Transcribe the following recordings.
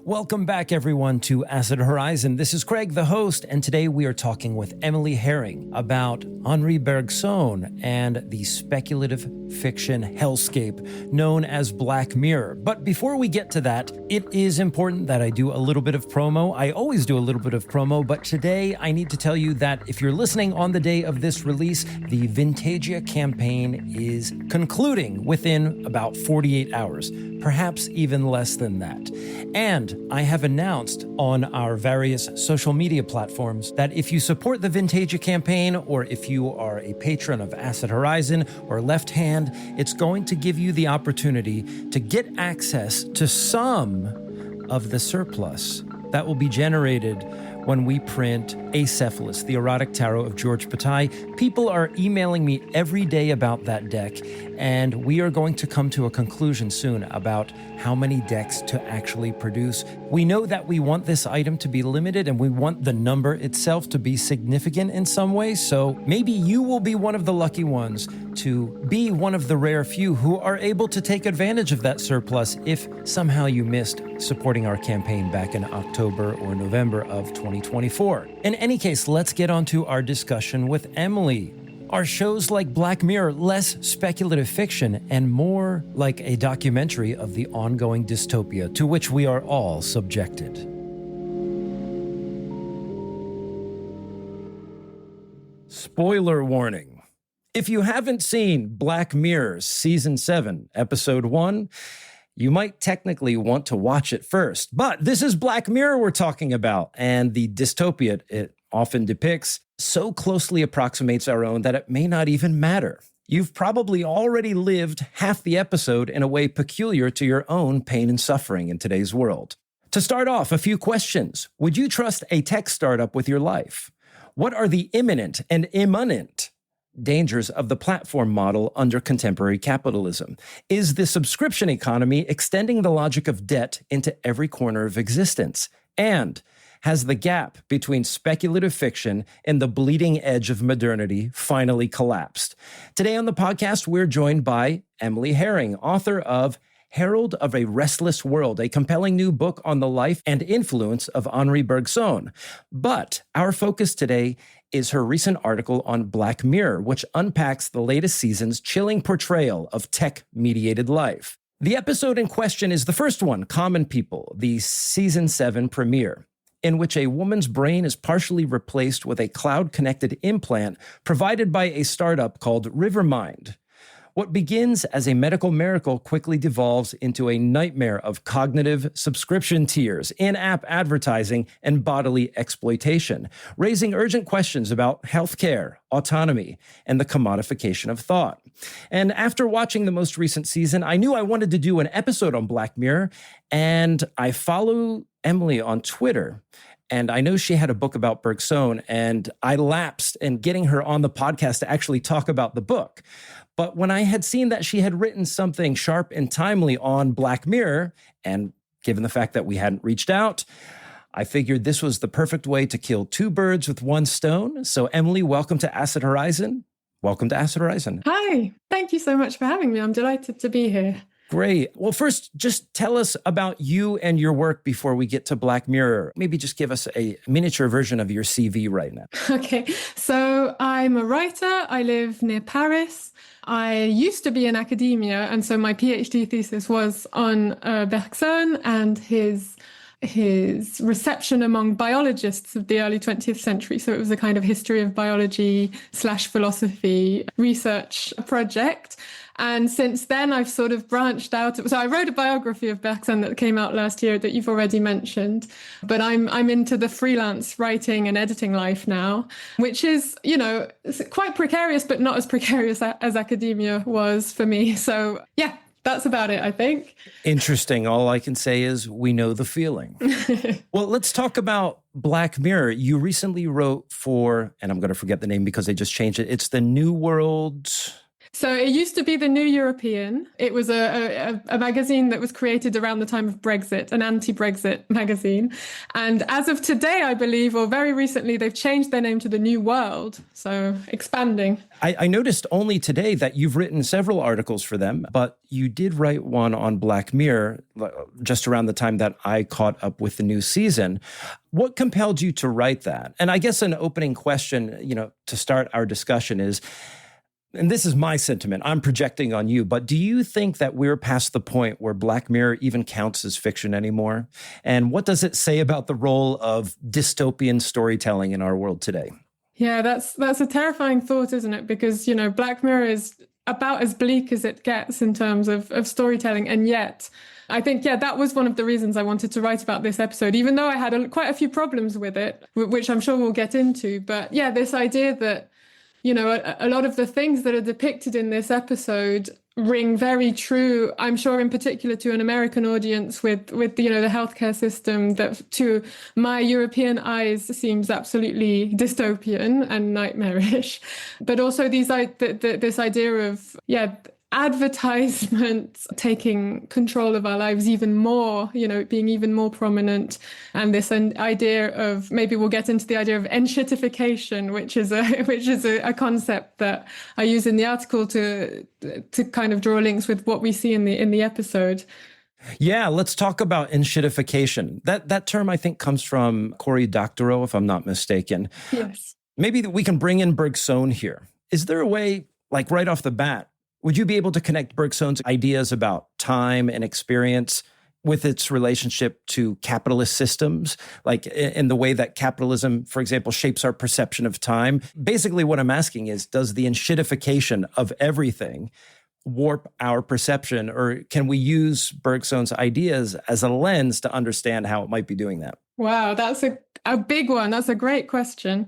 Welcome back, everyone, to Acid Horizon. This is Craig, the host, and today we are talking with Emily Herring about Henri Bergson and the speculative fiction hellscape known as Black Mirror. But before we get to that, it is important that I do a little bit of promo. I always do a little bit of promo, but today I need to tell you that if you're listening on the day of this release, the Vintagia campaign is concluding within about 48 hours, perhaps even less than that. And I have announced on our various social media platforms that if you support the Vintagia campaign, or if you are a patron of Acid Horizon or Left Hand, it's going to give you the opportunity to get access to some of the surplus that will be generated when we print Acephalus, the erotic tarot of George Bataille. People are emailing me every day about that deck, and we are going to come to a conclusion soon about how many decks to actually produce. We know that we want this item to be limited, and we want the number itself to be significant in some way, so maybe you will be one of the lucky ones to be one of the rare few who are able to take advantage of that surplus if somehow you missed supporting our campaign back in October or November of 2024. In any case, let's get on to our discussion with Emily. Are shows like Black Mirror less speculative fiction and more like a documentary of the ongoing dystopia to which we are all subjected? Spoiler warning. If you haven't seen Black Mirror Season 7, Episode 1, you might technically want to watch it first. But this is Black Mirror we're talking about, and the dystopia it often depicts so closely approximates our own that it may not even matter. You've probably already lived half the episode in a way peculiar to your own pain and suffering in today's world. To start off, a few questions. Would you trust a tech startup with your life? What are the imminent and imminent dangers of the platform model under contemporary capitalism? Is the subscription economy extending the logic of debt into every corner of existence? And has the gap between speculative fiction and the bleeding edge of modernity finally collapsed? Today on the podcast, we're joined by Emily Herring, author of Herald of a Restless World, a compelling new book on the life and influence of Henri Bergson. But our focus today is her recent article on Black Mirror, which unpacks the latest season's chilling portrayal of tech-mediated life. The episode in question is the first one, Common People, the Season 7 premiere, in which a woman's brain is partially replaced with a cloud-connected implant provided by a startup called Rivermind. What begins as a medical miracle quickly devolves into a nightmare of cognitive subscription tiers, in-app advertising, and bodily exploitation, raising urgent questions about healthcare, autonomy, and the commodification of thought. And after watching the most recent season, I knew I wanted to do an episode on Black Mirror, and I follow Emily on Twitter. And I know she had a book about Bergson, and I lapsed in getting her on the podcast to actually talk about the book. But when I had seen that she had written something sharp and timely on Black Mirror, and given the fact that we hadn't reached out, I figured this was the perfect way to kill two birds with one stone. So Emily, welcome to Acid Horizon. Welcome to Acid Horizon. Hi, thank you so much for having me. I'm delighted to be here. Great. Well, first, just tell us about you and your work before we get to Black Mirror. Maybe just give us a miniature version of your CV right now. Okay, so I'm a writer. I live near Paris. I used to be in academia, and so my PhD thesis was on Bergson and his reception among biologists of the early 20th century. So it was a kind of history of biology / philosophy research project. And since then, I've sort of branched out. So I wrote a biography of Bergson that came out last year that you've already mentioned. But I'm into the freelance writing and editing life now, which is, quite precarious, but not as precarious as academia was for me. So yeah, that's about it, I think. Interesting. All I can say is we know the feeling. Well, let's talk about Black Mirror. You recently wrote for, and I'm going to forget the name because they just changed it. It's the New World. So it used to be the New European. It was a magazine that was created around the time of Brexit, an anti-Brexit magazine. And as of today, I believe, or very recently, they've changed their name to the New World. So expanding. I noticed only today that you've written several articles for them, but you did write one on Black Mirror just around the time that I caught up with the new season. What compelled you to write that? And I guess an opening question, to start our discussion is, and this is my sentiment, I'm projecting on you, but do you think that we're past the point where Black Mirror even counts as fiction anymore? And what does it say about the role of dystopian storytelling in our world today? Yeah, that's a terrifying thought, isn't it? Because, Black Mirror is about as bleak as it gets in terms of storytelling. And yet, I think, that was one of the reasons I wanted to write about this episode, even though I had quite a few problems with it, which I'm sure we'll get into. But yeah, this idea that, a lot of the things that are depicted in this episode ring very true, I'm sure, in particular to an American audience with the healthcare system that to my European eyes seems absolutely dystopian and nightmarish. But also this idea of, advertisement taking control of our lives even more, being even more prominent. And this idea of, maybe we'll get into the idea of enshittification, which is a concept that I use in the article to kind of draw links with what we see in the episode. Yeah, let's talk about enshittification. That term, I think, comes from Cory Doctorow, if I'm not mistaken. Yes. Maybe we can bring in Bergson here. Is there a way, like right off the bat, would you be able to connect Bergson's ideas about time and experience with its relationship to capitalist systems, like in the way that capitalism, for example, shapes our perception of time? Basically, what I'm asking is, does the enshittification of everything warp our perception, or can we use Bergson's ideas as a lens to understand how it might be doing that? Wow, that's a big one. That's a great question.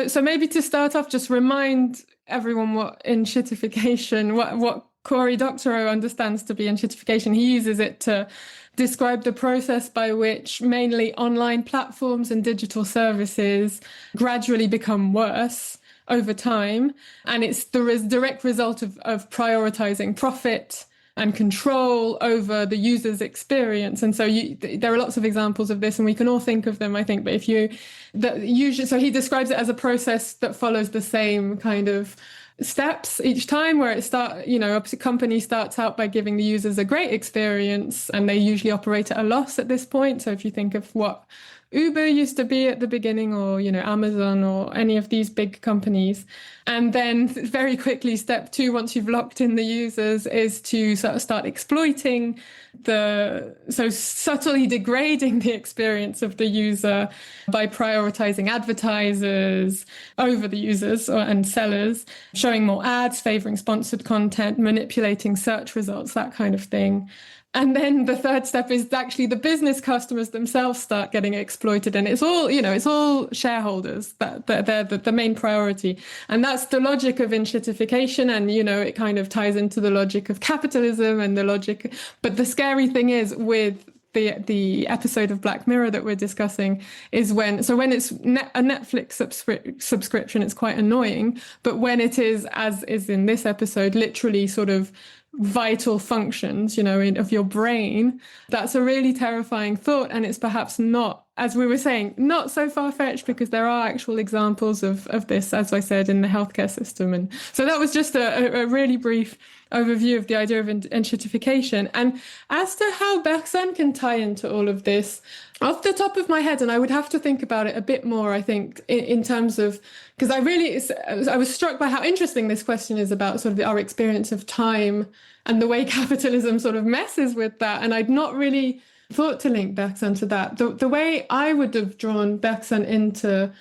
So maybe to start off, just remind everyone what enshittification, what Cory Doctorow understands to be enshittification. He uses it to describe the process by which mainly online platforms and digital services gradually become worse over time. And it's the direct result of prioritizing profit and control over the user's experience. And so there are lots of examples of this, and we can all think of them, I think. But so he describes it as a process that follows the same kind of steps each time, where a company starts out by giving the users a great experience, and they usually operate at a loss at this point. So if you think of what Uber used to be at the beginning, or, Amazon, or any of these big companies. And then very quickly, step two, once you've locked in the users, is to sort of start exploiting so subtly degrading the experience of the user by prioritizing advertisers over the users and sellers, showing more ads, favoring sponsored content, manipulating search results, that kind of thing. And then the third step is actually the business customers themselves start getting exploited. And it's all shareholders that they're the main priority. And that's the logic of enshittification. And, it kind of ties into the logic of capitalism and the logic. But the scary thing is with the episode of Black Mirror that we're discussing is when it's a Netflix subscription, it's quite annoying. But when it is, as is in this episode, literally sort of vital functions, of your brain, that's a really terrifying thought. And it's perhaps not, as we were saying, not so far-fetched, because there are actual examples of this, as I said, in the healthcare system. And so that was just a really brief overview of the idea of enshittification. And as to how Bergson can tie into all of this, off the top of my head, and I would have to think about it a bit more, I think, in terms of, because I was struck by how interesting this question is about sort of our experience of time and the way capitalism sort of messes with that. And I'd not really thought to link Bergson to that. The way I would have drawn Bergson into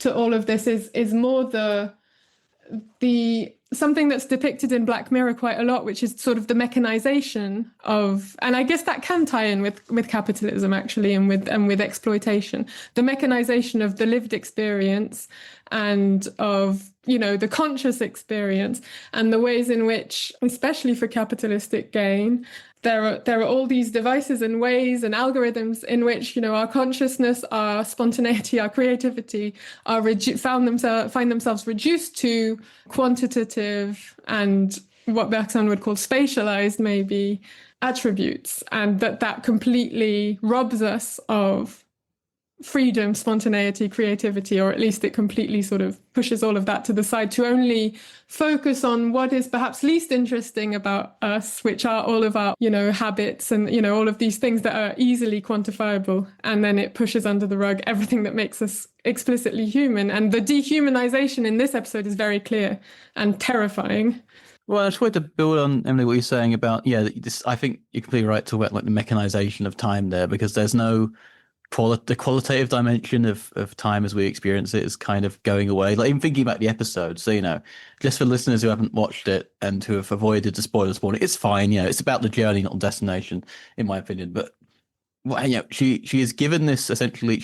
all of this is more the something that's depicted in Black Mirror quite a lot, which is sort of the mechanization of, and I guess that can tie in with capitalism actually, and with exploitation, the mechanization of the lived experience and of, the conscious experience, and the ways in which, especially for capitalistic gain, there are all these devices and ways and algorithms in which, our consciousness, our spontaneity, our creativity are find themselves reduced to quantitative and what Bergson would call spatialized, maybe, attributes, and that completely robs us of freedom, spontaneity, creativity, or at least it completely sort of pushes all of that to the side to only focus on what is perhaps least interesting about us, which are all of our, habits and, all of these things that are easily quantifiable. And then it pushes under the rug everything that makes us explicitly human. And the dehumanization in this episode is very clear and terrifying. Well, I just wanted to build on, Emily, what you're saying about, I think you're completely right to talk about like the mechanization of time there, because there's no the qualitative dimension of time as we experience it is kind of going away. Like even thinking about the episode, so just for listeners who haven't watched it and who have avoided the spoilers warning, it's fine. It's about the journey, not the destination, in my opinion. But she is given this essentially.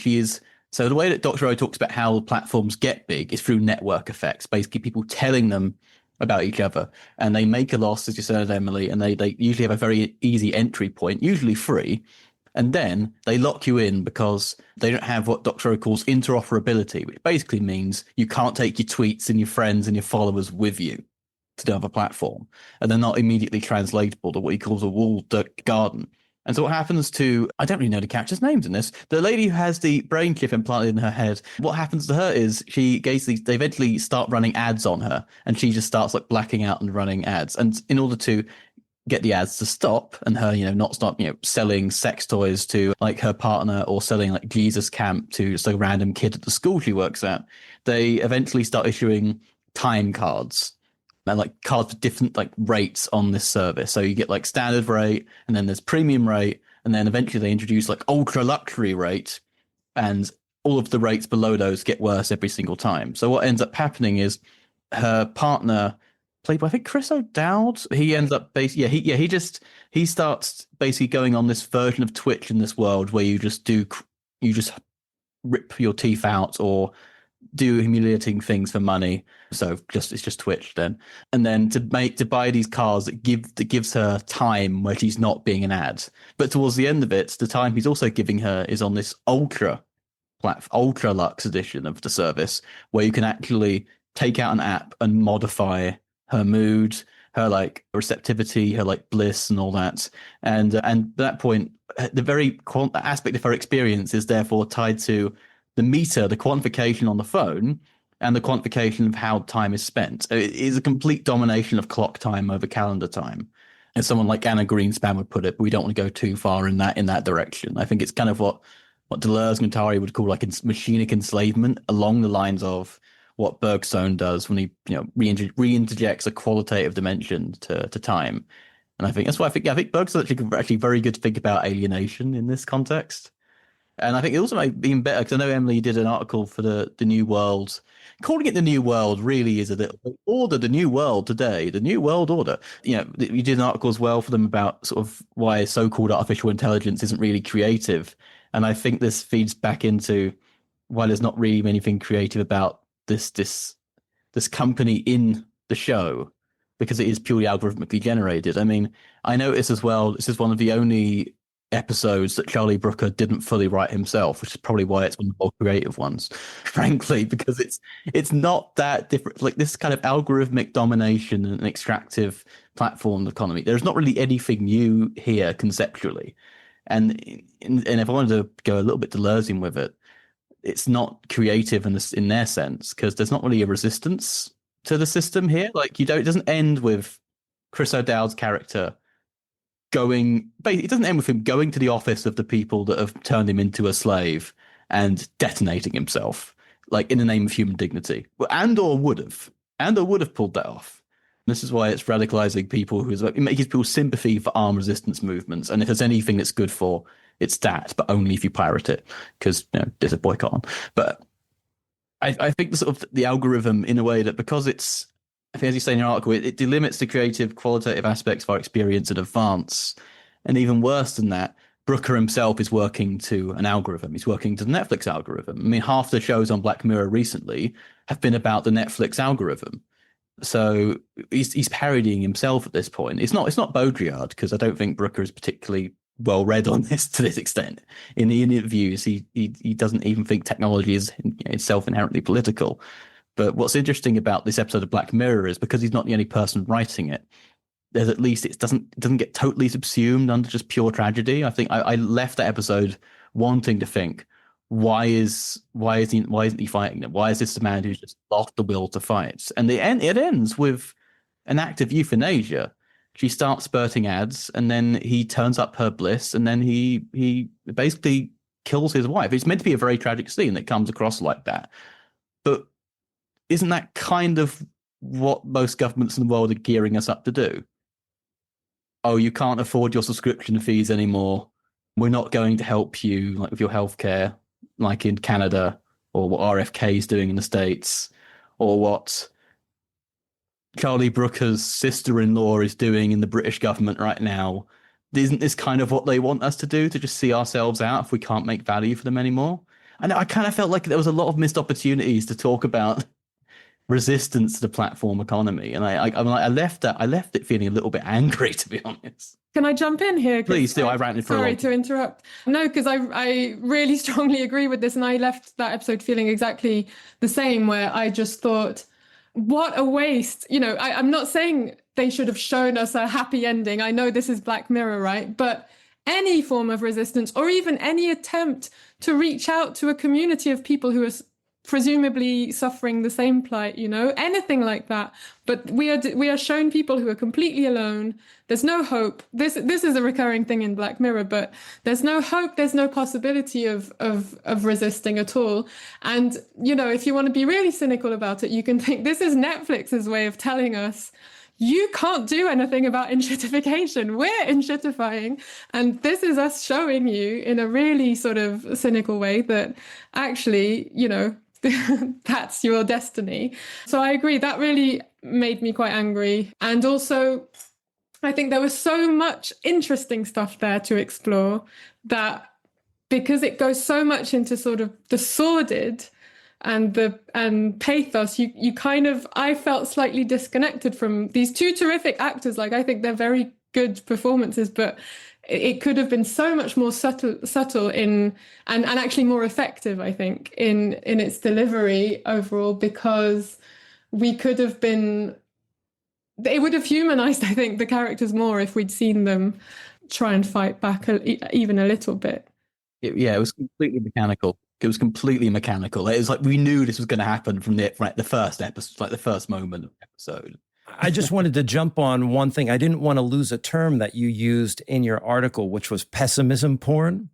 So the way that Dr. O talks about how platforms get big is through network effects, basically people telling them about each other, and they make a loss, as you said, Emily, and they usually have a very easy entry point, usually free. And then they lock you in because they don't have what Dr. O calls interoperability, which basically means you can't take your tweets and your friends and your followers with you to the other platform. And they're not immediately translatable to what he calls a walled garden. And so what happens to, I don't really know the characters' names in this, the lady who has the brain chip implanted in her head, what happens to her is they eventually start running ads on her, and she just starts like blacking out and running ads. And in order to get the ads to stop and her, not stop, selling sex toys to like her partner or selling like Jesus camp to just a random kid at the school she works at, they eventually start issuing time cards and like cards for different like rates on this service. So you get like standard rate, and then there's premium rate, and then eventually they introduce like ultra luxury rate, and all of the rates below those get worse every single time. So what ends up happening is her partner, played by I think Chris O'Dowd, he ends up he starts basically going on this version of Twitch in this world where you just rip your teeth out or do humiliating things for money. So it's just Twitch then, and then to buy these cars that gives her time where she's not being an ad. But towards the end of it, the time he's also giving her is on this ultra lux edition of the service where you can actually take out an app and modify her mood, her like receptivity, her like bliss and all that. And at that point, the very aspect of her experience is therefore tied to the meter, the quantification on the phone, and the quantification of how time is spent. It is a complete domination of clock time over calendar time, as someone like Anna Greenspan would put it. But we don't want to go too far in that direction. I think it's kind of what Deleuze and Guattari would call like machinic enslavement, along the lines of what Bergson does when he reinterjects a qualitative dimension to time. And I think that's why I think Bergson's actually very good to think about alienation in this context. And I think it also might be even better, because I know Emily did an article for the New World. Calling it the New World really is a little order, the New World today, the New World Order. You did an article as well for them about sort of why so-called artificial intelligence isn't really creative. And I think this feeds back into why there's not really anything creative about this company in the show, because it is purely algorithmically generated. I mean, I noticed as well, this is one of the only episodes that Charlie Brooker didn't fully write himself, which is probably why it's one of the more creative ones, frankly, because it's not that different. Like this kind of algorithmic domination and extractive platform economy, there's not really anything new here conceptually. And if I wanted to go a little bit Deleuzean with it, it's not creative in their sense, because there's not really a resistance to the system here. Like it doesn't end with Chris O'Dowd's character it doesn't end with him going to the office of the people that have turned him into a slave and detonating himself, like in the name of human dignity. Andor would have pulled that off. And this is why it's radicalizing people it makes people sympathy for armed resistance movements. And if there's anything that's good for, it's that, but only if you pirate it, because there's a boycott on. But I think the algorithm, in a way that, because it's, I think as you say in your article, it delimits the creative, qualitative aspects of our experience in advance. And even worse than that, Brooker himself is working to an algorithm. He's working to the Netflix algorithm. I mean, half the shows on Black Mirror recently have been about the Netflix algorithm. So he's parodying himself at this point. It's not Baudrillard, because I don't think Brooker is particularly well read on this to this extent. In the interviews, he doesn't even think technology is itself inherently political. But what's interesting about this episode of Black Mirror is, because he's not the only person writing it, there's at least it doesn't get totally subsumed under just pure tragedy. I think I left that episode wanting to think, why isn't he fighting them? Why is this a man who's just lost the will to fight? And it ends with an act of euthanasia. She starts spurting ads, and then he turns up her bliss, and then he basically kills his wife. It's meant to be a very tragic scene that comes across like that. But isn't that kind of what most governments in the world are gearing us up to do? Oh, you can't afford your subscription fees anymore. We're not going to help you like with your healthcare, like in Canada, or what RFK is doing in the States, or what Charlie Brooker's sister-in-law is doing in the British government right now. Isn't this kind of what they want us to do, to just see ourselves out if we can't make value for them anymore? And I kind of felt like there was a lot of missed opportunities to talk about resistance to the platform economy. And I left it feeling a little bit angry, to be honest. Can I jump in here? Please do. I ranted for a long time. Sorry to interrupt. No, because I really strongly agree with this. And I left that episode feeling exactly the same, where I just thought, what a waste. You know, I'm not saying they should have shown us a happy ending. I know this is Black Mirror, right? But any form of resistance, or even any attempt to reach out to a community of people who are presumably suffering the same plight, you know, anything like that. But we are shown people who are completely alone. There's no hope. This is a recurring thing in Black Mirror, but there's no hope. There's no possibility of resisting at all. And, you know, if you want to be really cynical about it, you can think this is Netflix's way of telling us, you can't do anything about enshittification. We're enshittifying. And this is us showing you in a really sort of cynical way that actually, you know, that's your destiny. So I agree. That really made me quite angry. And also, I think there was so much interesting stuff there to explore that, because it goes so much into sort of the sordid and pathos, you kind of, I felt slightly disconnected from these two terrific actors. Like, I think they're very good performances, but it could have been so much more subtle in and actually more effective, I think, in its delivery overall, because we could have been, it would have humanized, I think, the characters more if we'd seen them try and fight back even a little bit. It was completely mechanical. It was completely mechanical. It was like we knew this was going to happen from the first episode, like the first moment of the episode. I just wanted to jump on one thing. I didn't want to lose a term that you used in your article, which was pessimism porn.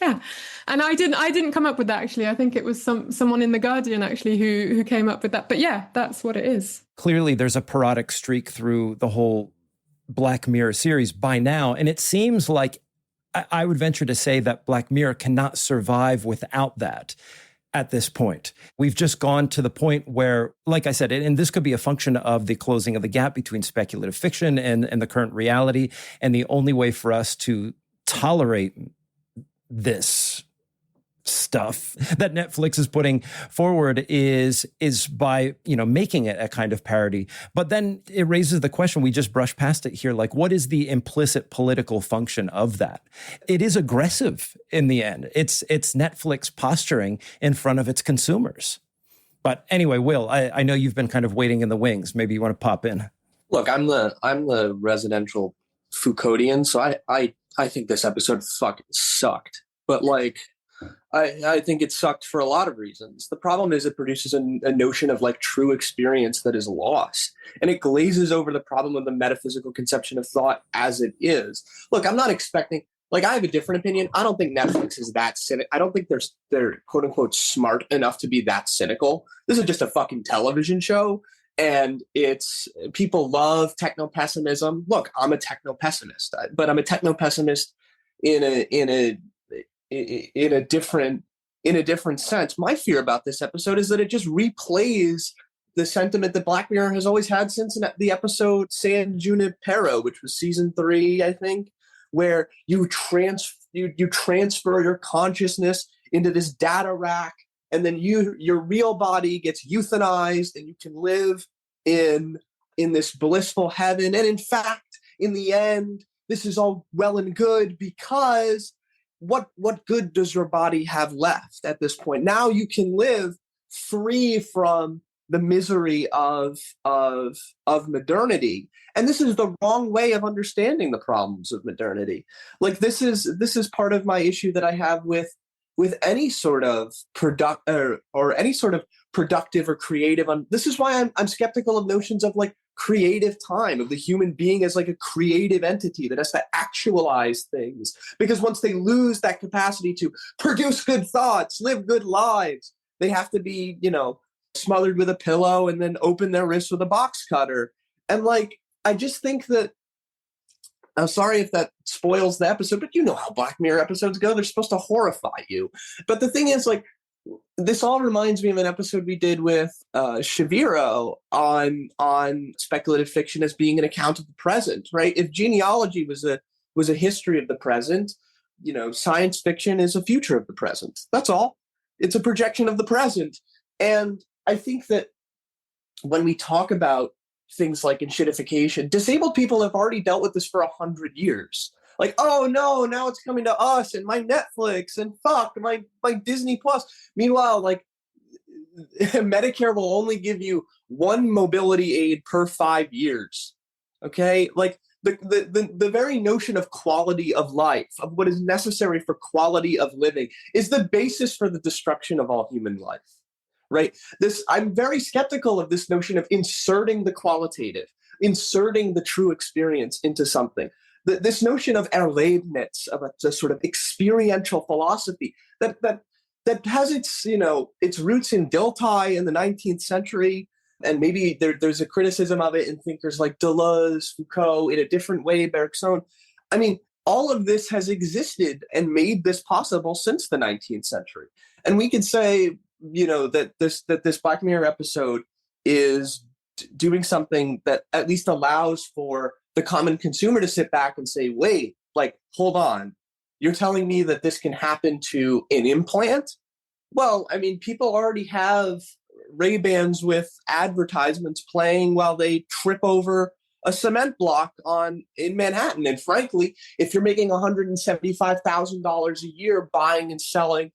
Yeah. And I didn't come up with that, actually. I think it was someone in The Guardian, actually, who came up with that. But yeah, that's what it is. Clearly, there's a parodic streak through the whole Black Mirror series by now. And it seems like I would venture to say that Black Mirror cannot survive without that. At this point, we've just gone to the point where, like I said, and this could be a function of the closing of the gap between speculative fiction and the current reality. And the only way for us to tolerate this stuff that Netflix is putting forward is by, you know, making it a kind of parody. But then it raises the question, we just brushed past it here, like, what is the implicit political function of that? It is aggressive in the end. It's Netflix posturing in front of its consumers. But anyway, Will, I know you've been kind of waiting in the wings. Maybe you want to pop in. Look, I'm the residential Foucauldian, so I think this episode fucking sucked. But like, I think it sucked for a lot of reasons. The problem is it produces a notion of like true experience that is lost, and it glazes over the problem of the metaphysical conception of thought as it is. Look, I'm not expecting, like, I have a different opinion. I don't think Netflix is that cynical. I don't think they're quote unquote smart enough to be that cynical. This is just a fucking television show, and it's, people love techno-pessimism. Look, I'm a techno-pessimist, but I'm a techno-pessimist in a different sense. My fear about this episode is that it just replays the sentiment that Black Mirror has always had since the episode San Junipero, which was season 3, I think, where you transfer your consciousness into this data rack, and then your real body gets euthanized, and you can live in this blissful heaven. And in fact, in the end, this is all well and good, because what good does your body have left at this point? Now you can live free from the misery of modernity. And this is the wrong way of understanding the problems of modernity. Like this is part of my issue that I have with any sort of or any sort of productive or creative. This is why I'm skeptical of notions of like creative time, of the human being as like a creative entity that has to actualize things. Because once they lose that capacity to produce good thoughts, live good lives, they have to be, smothered with a pillow and then open their wrists with a box cutter. And like, I just think that, I'm sorry if that spoils the episode, but you know how Black Mirror episodes go. They're supposed to horrify you. But the thing is, like, this all reminds me of an episode we did with Shaviro on speculative fiction as being an account of the present, right? If genealogy was a history of the present, science fiction is a future of the present. That's all. It's a projection of the present. And I think that when we talk about things like enshittification, disabled people have already dealt with this for 100 years. Like, oh no, now it's coming to us and my Netflix and fuck my Disney Plus. Meanwhile, like Medicare will only give you one mobility aid per 5 years. Okay, like the very notion of quality of life, of what is necessary for quality of living, is the basis for the destruction of all human life. Right? I'm very skeptical of this notion of inserting the qualitative, inserting the true experience into something. This notion of Erlebnis, of a sort of experiential philosophy that has its roots in Dilthey in the 19th century, and maybe there's a criticism of it in thinkers like Deleuze, Foucault, in a different way, Bergson. I mean, all of this has existed and made this possible since the 19th century. And we could say, that this Black Mirror episode is doing something that at least allows for the common consumer to sit back and say, wait, like, hold on. You're telling me that this can happen to an implant? Well, I mean, people already have Ray-Bans with advertisements playing while they trip over a cement block in Manhattan. And frankly, if you're making $175,000 a year buying and selling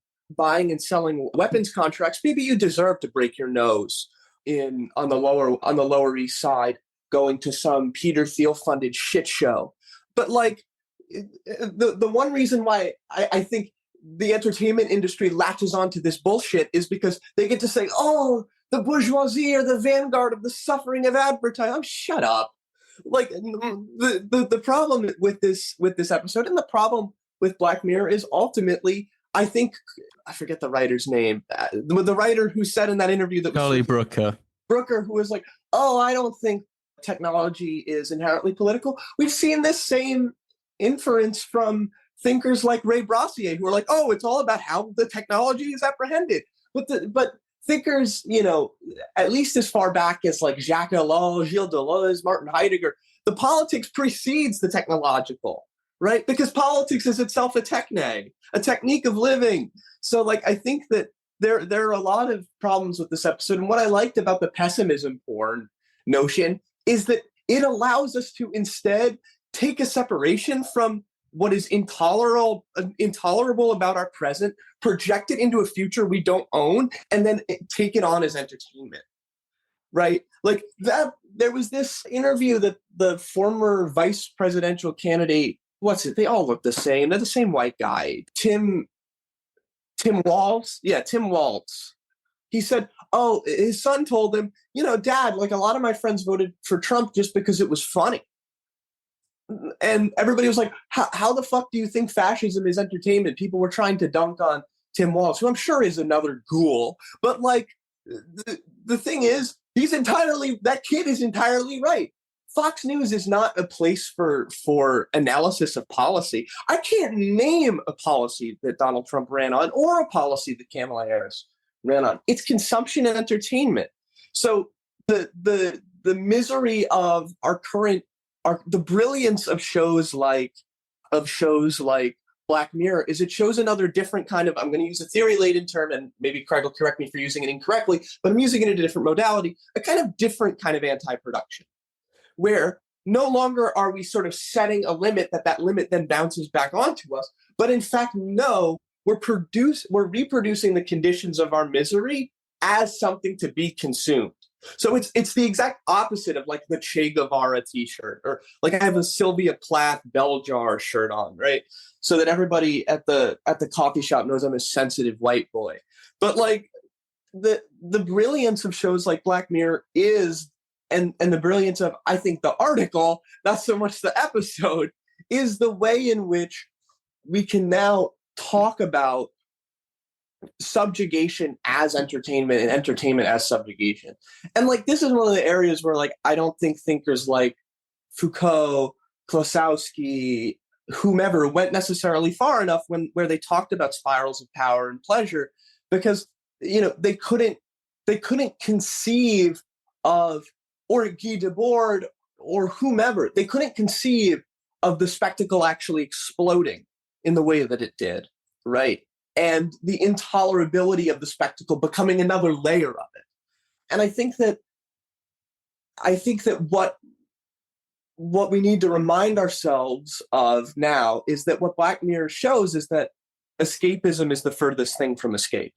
weapons contracts, maybe you deserve to break your nose on the Lower East Side, going to some Peter Thiel funded shit show. But like the one reason why I think the entertainment industry latches onto this bullshit is because they get to say, oh, the bourgeoisie are the vanguard of the suffering of advertising. Oh, shut up. Like the problem with this episode, and the problem with Black Mirror, is ultimately, I think, I forget the writer's name, the writer who said in that interview that Charlie Brooker, who was like, oh, I don't think technology is inherently political. We've seen this same inference from thinkers like Ray Brassier, who are like, oh, it's all about how the technology is apprehended. But thinkers, at least as far back as like Jacques Ellul, Gilles Deleuze, Martin Heidegger, the politics precedes the technological, right? Because politics is itself a technique of living. So like, I think that there are a lot of problems with this episode. And what I liked about the pessimism porn notion is that it allows us to instead take a separation from what is intolerable about our present, project it into a future we don't own, and then take it on as entertainment, right? Like that. There was this interview that the former vice presidential candidate, they all look the same. They're the same white guy. Tim Walz. Yeah, Tim Walz. He said, oh, his son told him, Dad, like a lot of my friends voted for Trump just because it was funny. And everybody was like, how the fuck do you think fascism is entertainment? People were trying to dunk on Tim Walz, who I'm sure is another ghoul. But like, the thing is, that kid is entirely right. Fox News is not a place for analysis of policy. I can't name a policy that Donald Trump ran on or a policy that Kamala Harris ran on. It's consumption and entertainment. So the misery of our current, the brilliance of shows like Black Mirror is it shows another different kind of, I'm going to use a theory-laden term, and maybe Craig will correct me for using it incorrectly, but I'm using it in a different modality, a kind of different kind of anti-production, where no longer are we sort of setting a limit that limit then bounces back onto us, but in fact, no, we're reproducing the conditions of our misery as something to be consumed. So it's the exact opposite of like the Che Guevara t-shirt, or like I have a Sylvia Plath bell jar shirt on, right? So that everybody at the coffee shop knows I'm a sensitive white boy. But like the brilliance of shows like Black Mirror is, and the brilliance of, I think, the article, not so much the episode, is the way in which we can now talk about subjugation as entertainment and entertainment as subjugation. And like this is one of the areas where like I don't think thinkers like Foucault, Klosowski, whomever went necessarily far enough where they talked about spirals of power and pleasure, because they couldn't conceive of, or Guy Debord or whomever, they couldn't conceive of the spectacle actually exploding in the way that it did, right? And the intolerability of the spectacle becoming another layer of it. And I think that what we need to remind ourselves of now is that what Black Mirror shows is that escapism is the furthest thing from escape.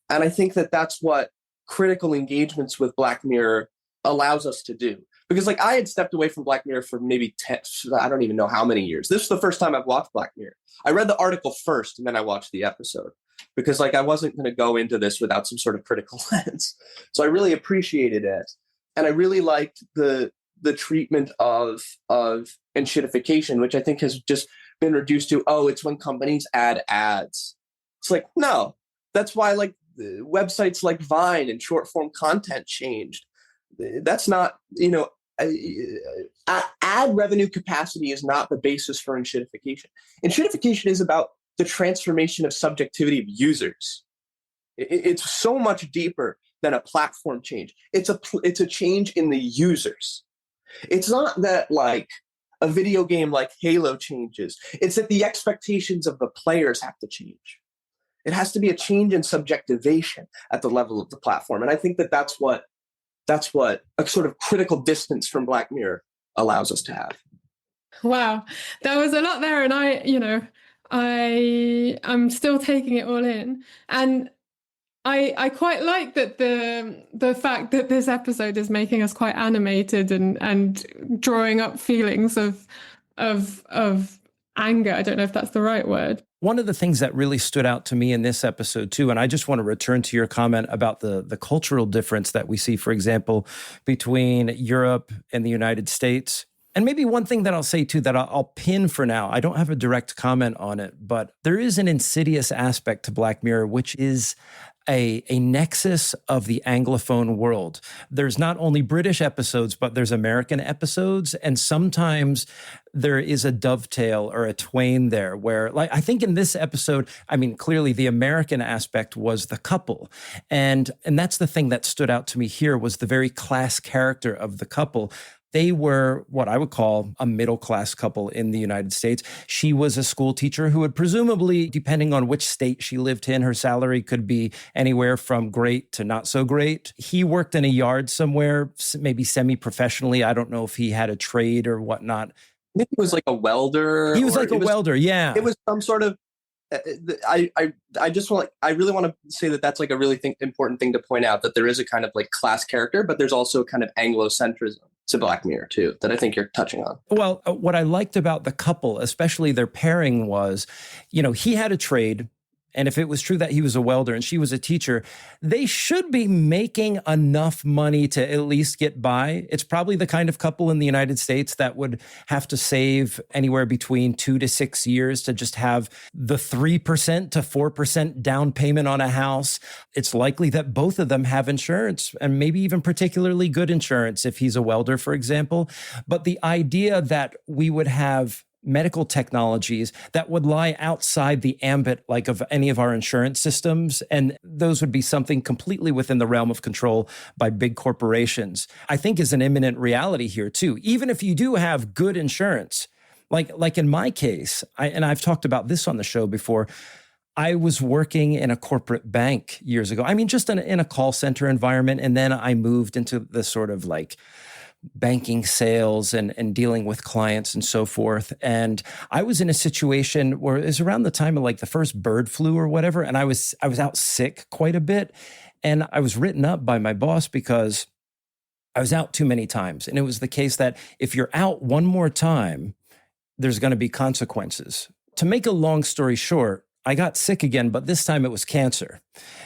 And I think that that's what critical engagements with Black Mirror allows us to do. Because like I had stepped away from Black Mirror for maybe 10, I don't even know how many years. This is the first time I've watched Black Mirror. I read the article first and then I watched the episode, because like I wasn't going to go into this without some sort of critical lens. So I really appreciated it. And I really liked the treatment of enshittification, which I think has just been reduced to, oh, it's when companies add ads. It's like, no, that's why like websites like Vine and short form content changed. That's not, ad revenue capacity is not the basis for enshittification. Enshittification is about the transformation of subjectivity of users. It's so much deeper than a platform change. It's a change in the users. It's not that like a video game like Halo changes. It's that the expectations of the players have to change. It has to be a change in subjectivation at the level of the platform. And I think that that's what a sort of critical distance from Black Mirror allows us to have. Wow, there was a lot there, and I'm still taking it all in, and I quite like that the fact that this episode is making us quite animated and drawing up feelings of anger. I don't know if that's the right word. One of the things that really stood out to me in this episode too, and I just want to return to your comment about the cultural difference that we see, for example, between Europe and the United States. And maybe one thing that I'll say too, that I'll pin for now, I don't have a direct comment on it, but there is an insidious aspect to Black Mirror, which is a nexus of the Anglophone world. There's not only British episodes, but there's American episodes. And sometimes there is a dovetail or a twain there where, like, I think in this episode, I mean, clearly the American aspect was the couple. And that's the thing that stood out to me here, was the very class character of the couple. They were what I would call a middle-class couple in the United States. She was a school teacher who would presumably, depending on which state she lived in, her salary could be anywhere from great to not so great. He worked in a yard somewhere, maybe semi-professionally. I don't know if he had a trade or whatnot. I think he was like a welder. He was like a welder, yeah. It was some sort of, I really want to say that that's like a really important thing to point out, that there is a kind of like class character, but there's also a kind of Anglocentrism to Black Mirror too, that I think you're touching on. Well, what I liked about the couple, especially their pairing, was, he had a trade. And if it was true that he was a welder and she was a teacher, they should be making enough money to at least get by. It's probably the kind of couple in the United States that would have to save anywhere between 2 to 6 years to just have the 3% to 4% down payment on a house. It's likely that both of them have insurance, and maybe even particularly good insurance if he's a welder, for example. But the idea that we would have medical technologies that would lie outside the ambit like of any of our insurance systems, and those would be something completely within the realm of control by big corporations, I think is an imminent reality here too. Even if you do have good insurance, like in my case, and I've talked about this on the show before, I was working in a corporate bank years ago. I mean, just in a call center environment, and then I moved into the sort of like banking sales and dealing with clients and so forth. And I was in a situation where it was around the time of like the first bird flu or whatever. And I was out sick quite a bit. And I was written up by my boss because I was out too many times. And it was the case that if you're out one more time, there's going to be consequences. To make a long story short, I got sick again, but this time it was cancer.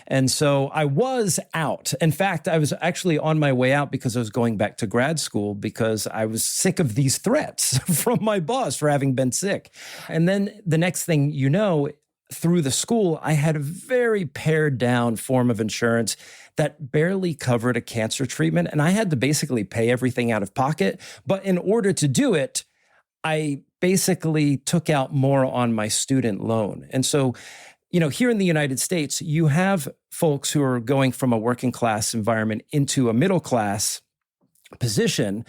And so I was out. In fact, I was actually on my way out because I was going back to grad school because I was sick of these threats from my boss for having been sick. And then the next thing you know, through the school, I had a very pared down form of insurance that barely covered a cancer treatment. And I had to basically pay everything out of pocket. But in order to do it, I basically took out more on my student loan. And so, here in the United States, you have folks who are going from a working class environment into a middle class position.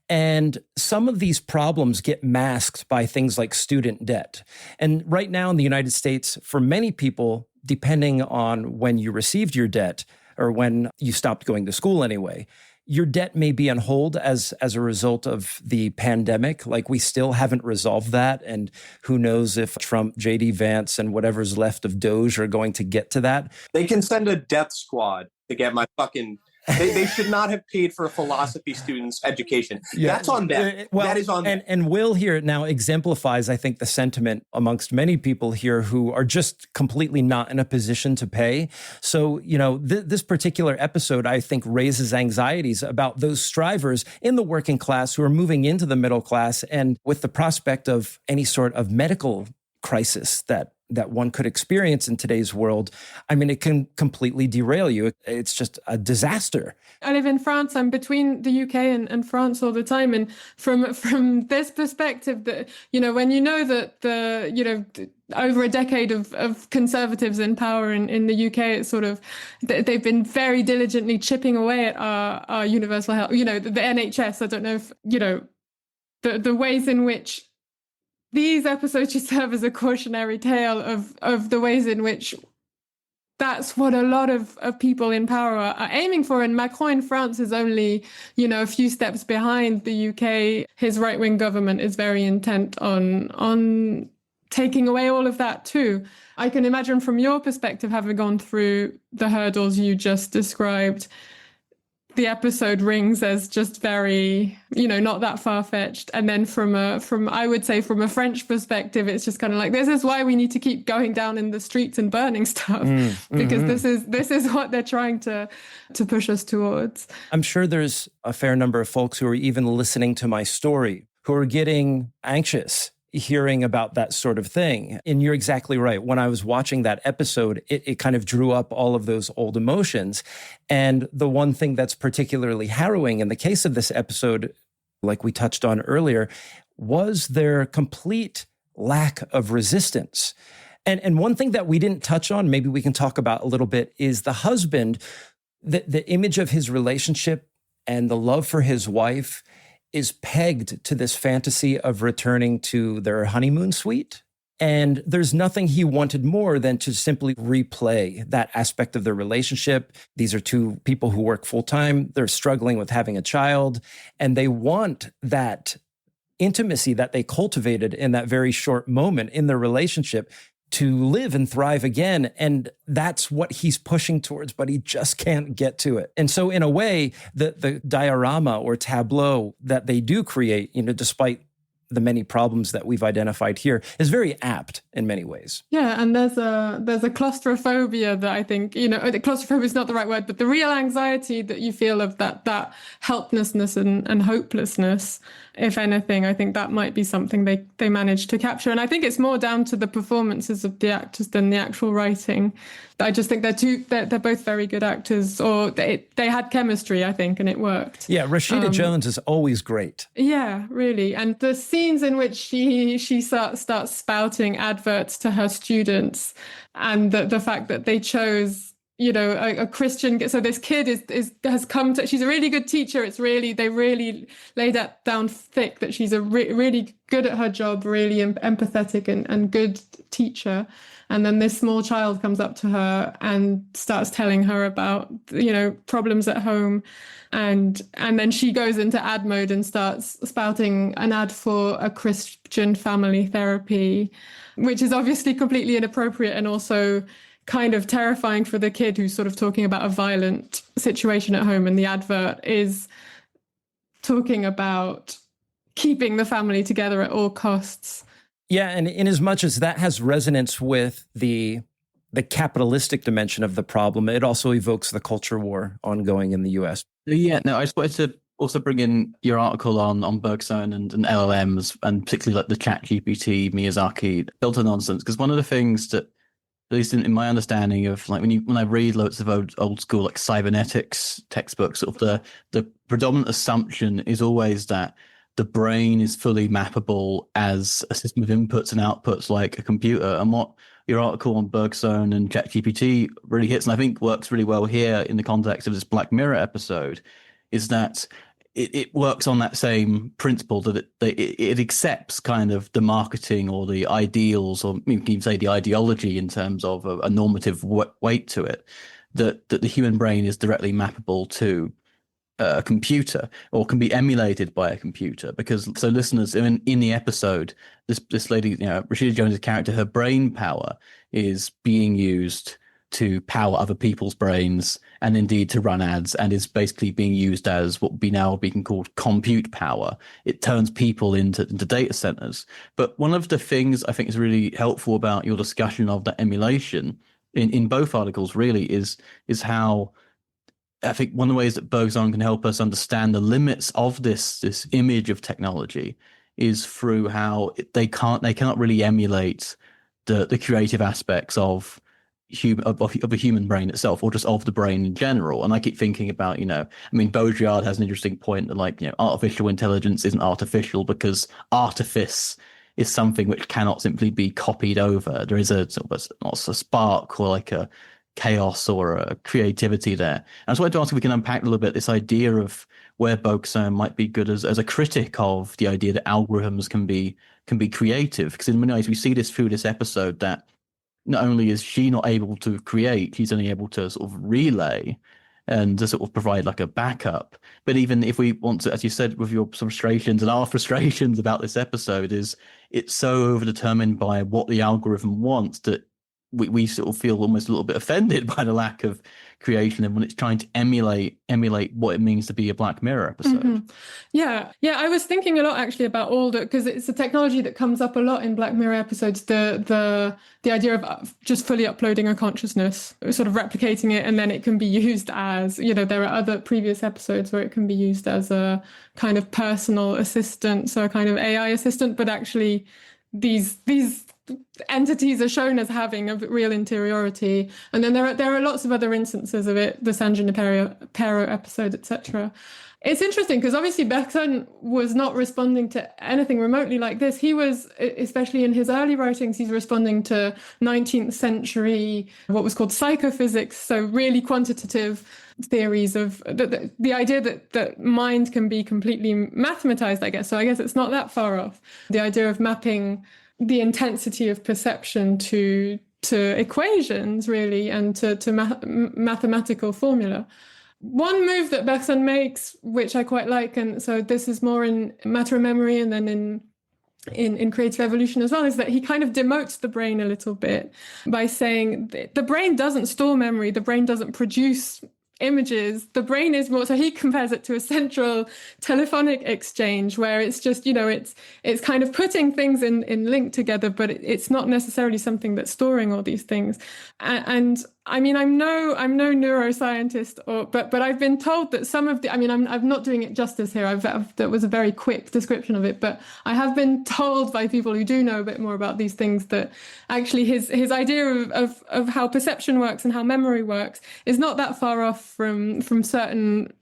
And some of these problems get masked by things like student debt. And right now in the United States, for many people, depending on when you received your debt or when you stopped going to school anyway, your debt may be on hold as a result of the pandemic. Like, we still haven't resolved that. And who knows if Trump, JD Vance, and whatever's left of Doge are going to get to that. They can send a death squad to get my fucking... They should not have paid for a philosophy student's education. Yeah. That's on them. That is on them. And Will here now exemplifies, I think, the sentiment amongst many people here who are just completely not in a position to pay. So, this particular episode, I think, raises anxieties about those strivers in the working class who are moving into the middle class, and with the prospect of any sort of medical crisis that one could experience in today's world. I mean, it can completely derail you. It's just a disaster. I live in France. I'm between the UK and France all the time. And from this perspective, that, when that over a decade of conservatives in power in the UK, it's sort of, they've been very diligently chipping away at our universal health, the NHS. I don't know if, the ways in which these episodes just serve as a cautionary tale of the ways in which that's what a lot of people in power are aiming for. And Macron in France is only, a few steps behind the UK. His right-wing government is very intent on taking away all of that too. I can imagine from your perspective, having gone through the hurdles you just described, the episode rings as just very, not that far-fetched. And then from a French perspective, it's just kind of like, this is why we need to keep going down in the streets and burning stuff, because this is what they're trying to push us towards. I'm sure there's a fair number of folks who are even listening to my story who are getting anxious hearing about that sort of thing. And you're exactly right. When I was watching that episode, it kind of drew up all of those old emotions. And the one thing that's particularly harrowing in the case of this episode, like we touched on earlier, was their complete lack of resistance. And one thing that we didn't touch on, maybe we can talk about a little bit, is the husband, the image of his relationship and the love for his wife is pegged to this fantasy of returning to their honeymoon suite. And there's nothing he wanted more than to simply replay that aspect of their relationship. These are two people who work full time. They're struggling with having a child, and they want that intimacy that they cultivated in that very short moment in their relationship to live and thrive again. And that's what he's pushing towards, but he just can't get to it. And so in a way, the diorama or tableau that they do create, despite the many problems that we've identified here, is very apt in many ways. Yeah, and there's a claustrophobia that I think, claustrophobia is not the right word, but the real anxiety that you feel of that helplessness and hopelessness, if anything, I think that might be something they managed to capture. And I think it's more down to the performances of the actors than the actual writing. I just think they're both very good actors, or they had chemistry, I think, and it worked. Yeah, Rashida Jones is always great. Yeah, really. And the scenes in which she starts spouting adverts to her students, and the fact that they chose, a Christian. So this kid has come to. She's a really good teacher. They really laid that down thick that she's a really good at her job, really empathetic and good teacher. And then this small child comes up to her and starts telling her about, problems at home. And then she goes into ad mode and starts spouting an ad for a Christian family therapy, which is obviously completely inappropriate and also kind of terrifying for the kid who's sort of talking about a violent situation at home. And the advert is talking about keeping the family together at all costs. Yeah, and in as much as that has resonance with the capitalistic dimension of the problem, it also evokes the culture war ongoing in the US. Yeah, no, I just wanted to also bring in your article on Bergson and LLMs, and particularly like the ChatGPT, Miyazaki, filter nonsense. Because one of the things that, at least in my understanding of like when I read loads of old school like cybernetics textbooks, sort of the predominant assumption is always that the brain is fully mappable as a system of inputs and outputs like a computer. And what your article on Bergson and ChatGPT really hits, and I think works really well here in the context of this Black Mirror episode, is that it works on that same principle, that it accepts kind of the marketing or the ideals, or you can even say the ideology in terms of a normative weight to it, that the human brain is directly mappable to a computer or can be emulated by a computer. Because, so listeners, in the episode, this lady, Rashida Jones' character, her brain power is being used to power other people's brains and indeed to run ads, and is basically being used as what would be now being called compute power. It turns people into data centers. But one of the things I think is really helpful about your discussion of that emulation in both articles really is how I think one of the ways that Bergson can help us understand the limits of this image of technology is through how they cannot really emulate the creative aspects of a human brain itself, or just of the brain in general. And I keep thinking about, Baudrillard has an interesting point that, like, artificial intelligence isn't artificial because artifice is something which cannot simply be copied over. There is a sort of not a spark or like a chaos or a creativity there. And I just wanted to ask if we can unpack a little bit this idea of where Bergson might be good as a critic of the idea that algorithms can be creative. Because in many ways we see this through this episode, that not only is she not able to create, she's only able to sort of relay and to sort of provide like a backup. But even if we want to, as you said, with your frustrations and our frustrations about this episode, is it's so overdetermined by what the algorithm wants that we sort of feel almost a little bit offended by the lack of creation, and when it's trying to emulate what it means to be a Black Mirror episode. Mm-hmm. Yeah, I was thinking a lot actually about all that, because it's a technology that comes up a lot in Black Mirror episodes. The idea of just fully uploading a consciousness, sort of replicating it, and then it can be used as, there are other previous episodes where it can be used as a kind of personal assistant, so a kind of AI assistant, but actually these entities are shown as having a real interiority. And then there are lots of other instances of it, the San Junipero episode, etc. It's interesting because obviously Bergson was not responding to anything remotely like this. He was, especially in his early writings, he's responding to 19th century, what was called psychophysics, so really quantitative theories of the idea that mind can be completely mathematized, I guess. So I guess it's not that far off. The idea of mapping the intensity of perception to equations, really, and to mathematical formula. One move that Bergson makes, which I quite like, and so this is more in Matter and Memory and then in Creative Evolution as well, is that he kind of demotes the brain a little bit by saying the brain doesn't store memory, the brain doesn't produce images, the brain is more, so he compares it to a central telephonic exchange where it's just, it's kind of putting things in link together, but it's not necessarily something that's storing all these things. And I mean, I'm no neuroscientist, but I've been told that some of I'm not doing it justice here. That was a very quick description of it, but I have been told by people who do know a bit more about these things that actually his idea of how perception works and how memory works is not that far off from certain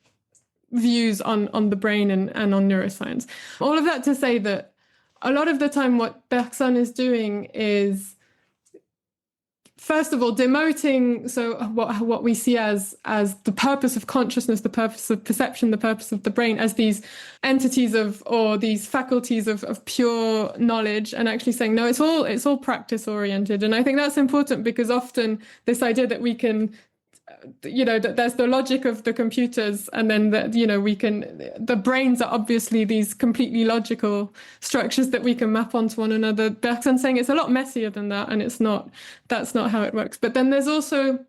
views on the brain and on neuroscience. All of that to say that a lot of the time what Bergson is doing is, first of all, demoting what we see as the purpose of consciousness, the purpose of perception, the purpose of the brain as these entities or these faculties of pure knowledge, and actually saying, no, it's all practice oriented. And I think that's important because often this idea that we can, that there's the logic of the computers, and then that, the brains are obviously these completely logical structures that we can map onto one another. Bergson's saying it's a lot messier than that, and that's not how it works. But then there's also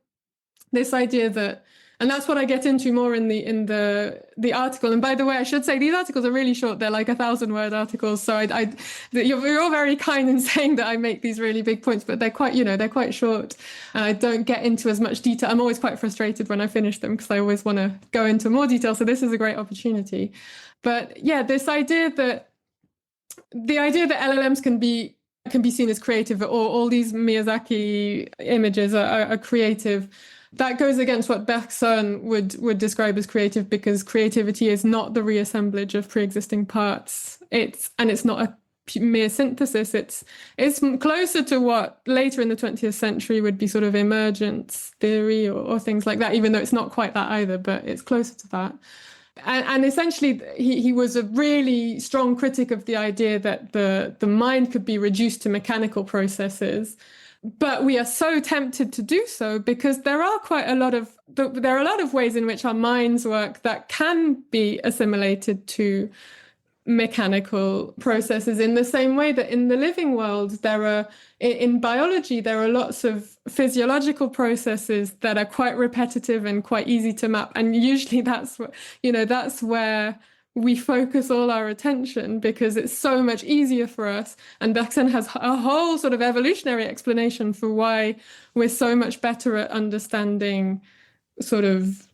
this idea that And that's what I get into more in the article. And by the way, I should say these articles are really short. They're like 1,000-word articles. So you're all very kind in saying that I make these really big points, but they're quite short. And I don't get into as much detail. I'm always quite frustrated when I finish them because I always want to go into more detail. So this is a great opportunity. But yeah, the idea that LLMs can be seen as creative, or all these Miyazaki images are creative, that goes against what Bergson would describe as creative, because creativity is not the reassemblage of pre-existing parts. It's not a mere synthesis. It's closer to what later in the 20th century would be sort of emergence theory or things like that, even though it's not quite that either, but it's closer to that. And essentially, he was a really strong critic of the idea that the mind could be reduced to mechanical processes. But we are so tempted to do so because there are a lot of ways in which our minds work that can be assimilated to mechanical processes, in the same way that in the living world in biology there are lots of physiological processes that are quite repetitive and quite easy to map, and usually that's where we focus all our attention because it's so much easier for us. And Bergson has a whole sort of evolutionary explanation for why we're so much better at understanding sort of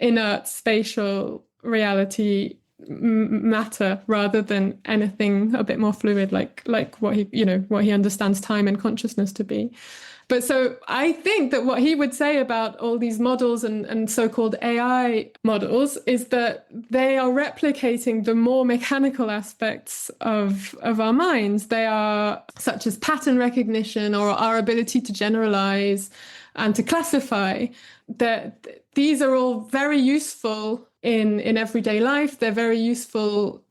inert spatial reality matter rather than anything a bit more fluid, like what he understands time and consciousness to be. But so I think that what he would say about all these models and so-called AI models is that they are replicating the more mechanical aspects of our minds. They are such as pattern recognition or our ability to generalize and to classify. That these are all very useful in everyday life. They're very useful.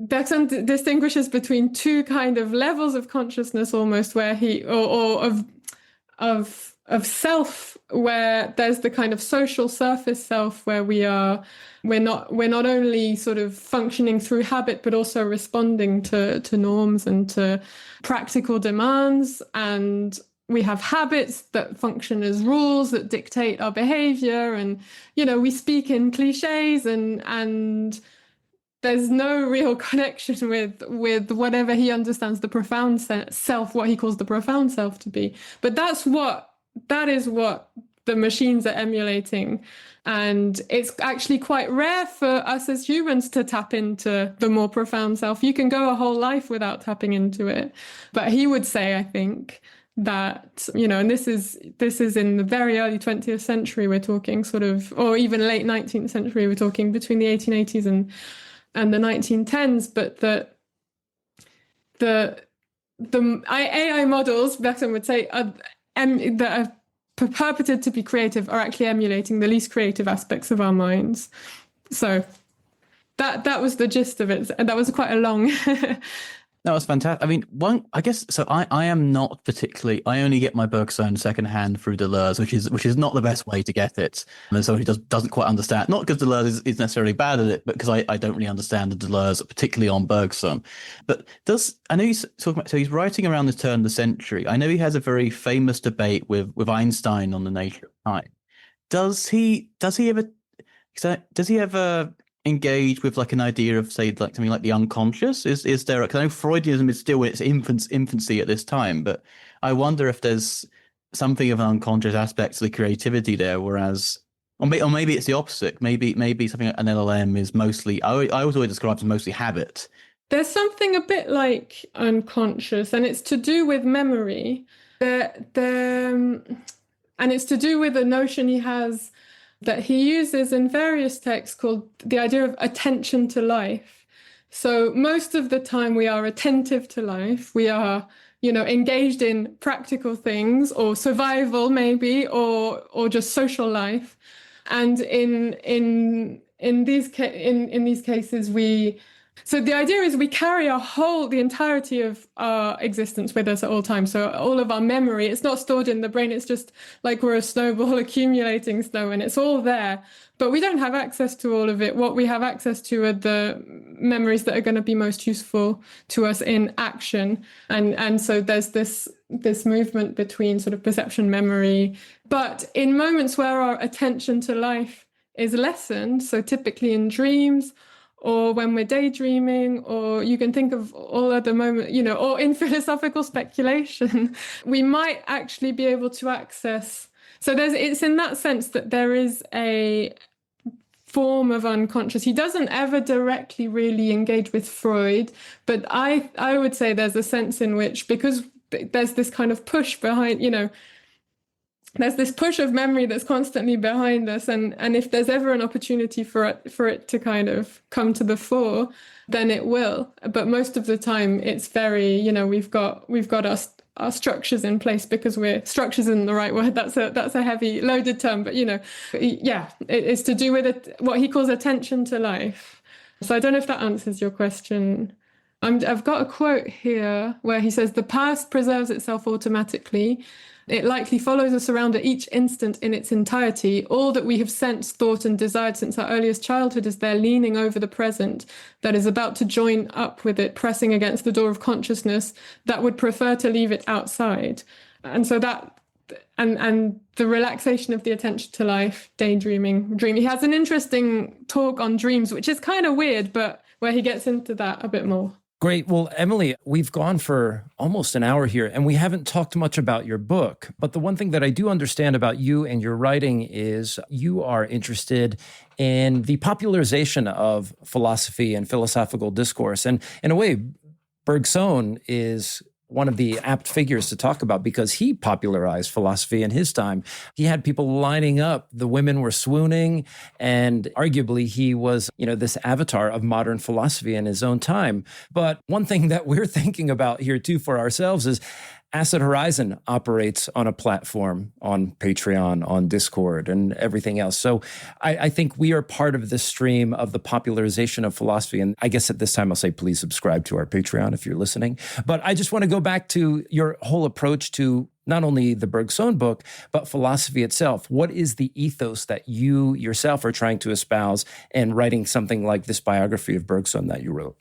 Bergson distinguishes between two kind of levels of consciousness, almost, where of self, where there's the kind of social surface self, where we're not only sort of functioning through habit, but also responding to norms and to practical demands. And we have habits that function as rules that dictate our behavior, and we speak in cliches, and there's no real connection with whatever he understands the profound self, what he calls the profound self to be. But that is what the machines are emulating. And it's actually quite rare for us as humans to tap into the more profound self. You can go a whole life without tapping into it. But he would say, I think, that, and this is in the very early 20th century, we're talking sort of, or even late 19th century, we're talking between the 1880s and the 1910s, but that the AI models, Bergson would say, that are purported to be creative are actually emulating the least creative aspects of our minds. So that was the gist of it. And that was quite a long... That was fantastic. I mean, I am not particularly, I only get my Bergson secondhand through Deleuze, which is not the best way to get it. And so he doesn't quite understand, not because Deleuze is necessarily bad at it, but because I don't really understand the Deleuze, particularly on Bergson. But I know he's talking about, so he's writing around the turn of the century. I know he has a very famous debate with Einstein on the nature of time. Does he ever engage with like an idea of, say, like something like the unconscious? Is there? Because I know Freudianism is still in its infancy at this time, but I wonder if there's something of an unconscious aspect to the creativity there, whereas, or maybe it's the opposite. Maybe something like an LLM is mostly. I was always described as mostly habit. There's something a bit like unconscious, and it's to do with memory. And it's to do with a notion he has that he uses in various texts called the idea of attention to life. So most of the time we are attentive to life. We are, engaged in practical things or survival maybe, or just social life. And in these cases, we So the idea is we carry the entirety of our existence with us at all times. So all of our memory, it's not stored in the brain. It's just like we're a snowball accumulating snow, and it's all there. But we don't have access to all of it. What we have access to are the memories that are going to be most useful to us in action. And so there's this movement between sort of perception, memory. But in moments where our attention to life is lessened, so typically in dreams, or when we're daydreaming, or you can think of all other moments, or in philosophical speculation, we might actually be able to access. So it's in that sense that there is a form of unconscious. He doesn't ever directly really engage with Freud, but I would say there's a sense in which, because there's this kind of push behind, there's this push of memory that's constantly behind us, and if there's ever an opportunity for it to kind of come to the fore, then it will. But most of the time, it's very, we've got our structures in place, because structures isn't the right word. That's a heavy, loaded term. But it's to do with what he calls attention to life. So I don't know if that answers your question. I've got a quote here where he says, "The past preserves itself automatically. It likely follows us around at each instant in its entirety. All that we have sensed, thought, and desired since our earliest childhood is there leaning over the present that is about to join up with it, pressing against the door of consciousness that would prefer to leave it outside." And so that, and the relaxation of the attention to life, daydreaming, dreaming. He has an interesting talk on dreams, which is kind of weird, but where he gets into that a bit more. Great. Well, Emily, we've gone for almost an hour here, and we haven't talked much about your book. But the one thing that I do understand about you and your writing is you are interested in the popularization of philosophy and philosophical discourse. And in a way, Bergson is one of the apt figures to talk about, because he popularized philosophy in his time. He had people lining up. The women were swooning, and arguably he was, this avatar of modern philosophy in his own time. But one thing that we're thinking about here too for ourselves is Acid Horizon operates on a platform on Patreon, on Discord, and everything else. So I think we are part of this stream of the popularization of philosophy. And I guess at this time, I'll say, please subscribe to our Patreon if you're listening. But I just want to go back to your whole approach to not only the Bergson book, but philosophy itself. What is the ethos that you yourself are trying to espouse in writing something like this biography of Bergson that you wrote?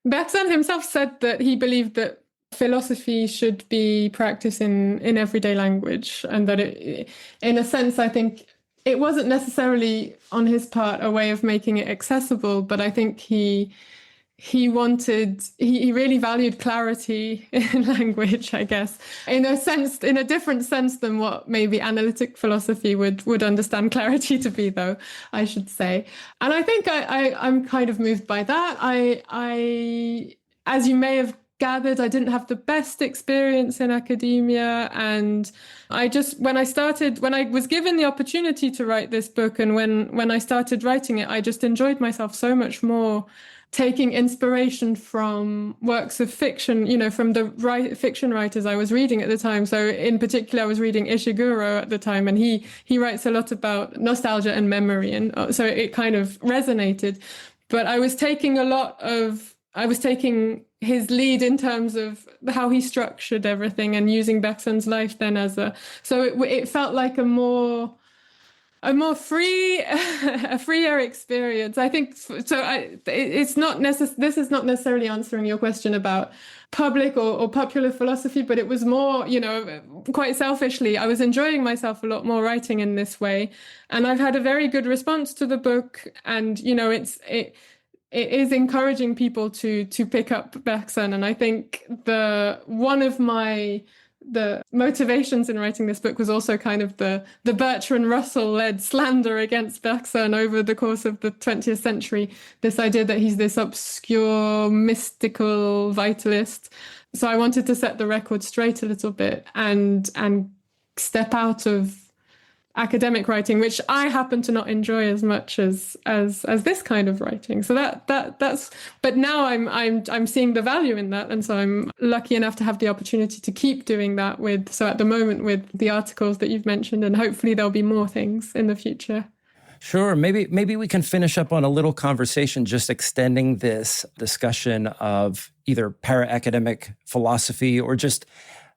Bergson himself said that he believed that philosophy should be practiced in everyday language, and that it, in a sense, I think it wasn't necessarily on his part a way of making it accessible, but I think he really valued clarity in language, I guess, in a different sense than what maybe analytic philosophy would understand clarity to be, though, I should say. And I think I'm kind of moved by that. I as you may have gathered, I didn't have the best experience in academia, and when I was given the opportunity to write this book, and when I started writing it, I just enjoyed myself so much more, taking inspiration from works of fiction, from the fiction writers I was reading at the time. So in particular, I was reading Ishiguro at the time, and he writes a lot about nostalgia and memory, and so it kind of resonated. But I was taking his lead in terms of how he structured everything, and using Bergson's life then so it felt like a more freer experience, I think. So this is not necessarily answering your question about public or popular philosophy, but it was more, quite selfishly, I was enjoying myself a lot more writing in this way, and I've had a very good response to the book, and it is encouraging people to pick up Bergson. And I think one of the motivations in writing this book was also kind of the Bertrand Russell-led slander against Bergson over the course of the 20th century, this idea that he's this obscure, mystical vitalist. So I wanted to set the record straight a little bit and step out of academic writing, which I happen to not enjoy as much as this kind of writing. So that's. But now I'm seeing the value in that, and so I'm lucky enough to have the opportunity to keep doing that at the moment with the articles that you've mentioned, and hopefully there'll be more things in the future. Sure. Maybe we can finish up on a little conversation, just extending this discussion of either para-academic philosophy or just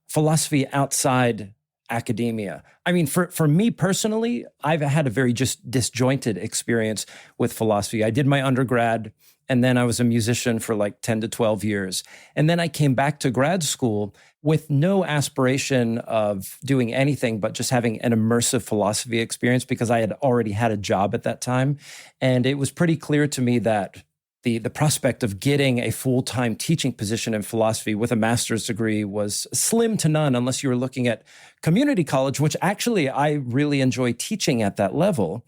philosophy outside academia. I mean, for me personally, I've had a very just disjointed experience with philosophy. I did my undergrad, and then I was a musician for like 10 to 12 years. And then I came back to grad school with no aspiration of doing anything but just having an immersive philosophy experience, because I had already had a job at that time. And it was pretty clear to me that the prospect of getting a full-time teaching position in philosophy with a master's degree was slim to none unless you were looking at community college, which actually I really enjoy teaching at that level.